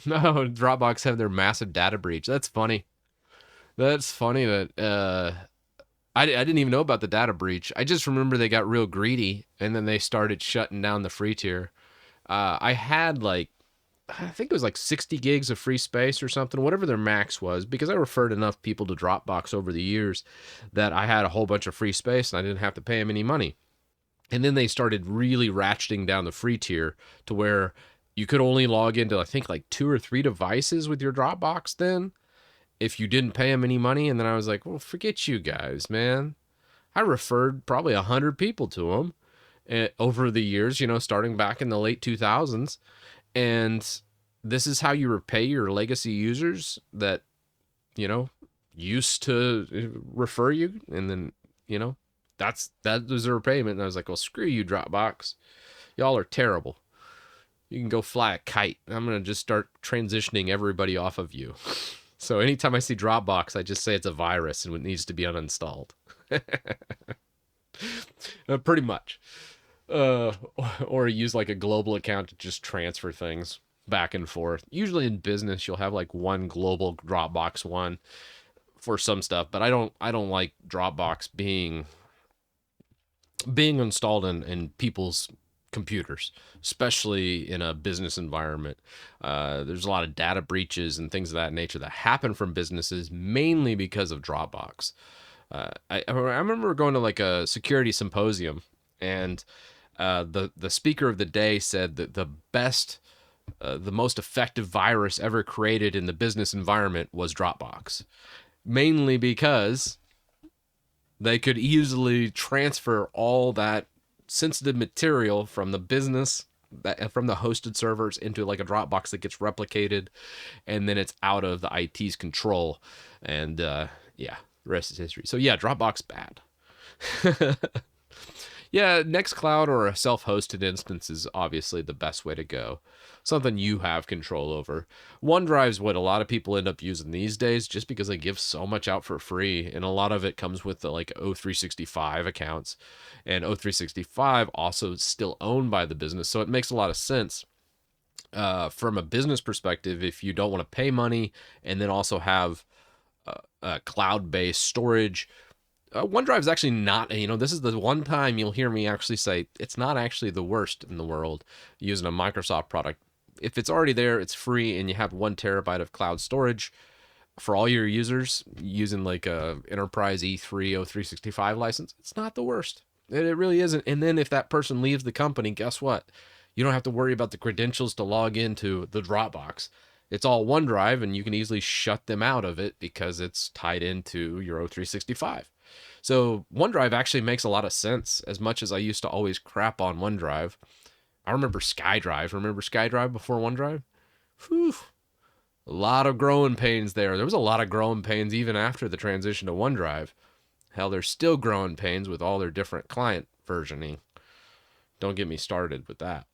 No, Dropbox have their massive data breach. That's funny. That's funny that I didn't even know about the data breach. I just remember they got real greedy and then they started shutting down the free tier. I had like, I think it was like 60 gigs of free space or something, whatever their max was, because I referred enough people to Dropbox over the years that I had a whole bunch of free space and I didn't have to pay them any money. And then they started really ratcheting down the free tier to where you could only log into, I think, like 2 or 3 devices with your Dropbox then if you didn't pay them any money. And then I was like, well, forget you guys, man. I referred probably 100 people to them over the years, starting back in the late 2000s. And this is how you repay your legacy users that, you know, used to refer you. And then, that was their repayment. And I was like, well, screw you, Dropbox. Y'all are terrible. You can go fly a kite. I'm going to just start transitioning everybody off of you. So anytime I see Dropbox, I just say it's a virus and it needs to be uninstalled. Pretty much. Uh, or use like a global account to just transfer things back and forth. Usually in business, you'll have like one global Dropbox one for some stuff, but I don't like Dropbox being installed in people's computers, especially in a business environment. There's a lot of data breaches and things of that nature that happen from businesses mainly because of Dropbox. I remember going to like a security symposium, and the speaker of the day said that the most effective virus ever created in the business environment was Dropbox, mainly because they could easily transfer all that sensitive material from the business from the hosted servers into like a Dropbox that gets replicated, and then it's out of the IT's control. And yeah, the rest is history. So yeah, Dropbox bad. Yeah, Nextcloud or a self-hosted instance is obviously the best way to go. Something you have control over. OneDrive's what a lot of people end up using these days just because they give so much out for free, and a lot of it comes with the like O365 accounts. And O365 also is still owned by the business, so it makes a lot of sense. From a business perspective, if you don't want to pay money and then also have cloud-based storage, OneDrive is actually not, this is the one time you'll hear me actually say it's not actually the worst in the world using a Microsoft product. If it's already there, it's free, and you have 1 terabyte of cloud storage for all your users using like a enterprise E3 O365 license, it's not the worst. It really isn't. And then if that person leaves the company, guess what? You don't have to worry about the credentials to log into the Dropbox. It's all OneDrive, and you can easily shut them out of it because it's tied into your O365. So OneDrive actually makes a lot of sense. As much as I used to always crap on OneDrive, I remember SkyDrive. Remember SkyDrive before OneDrive? Whew. A lot of growing pains there. There was a lot of growing pains even after the transition to OneDrive. Hell, there's still growing pains with all their different client versioning. Don't get me started with that.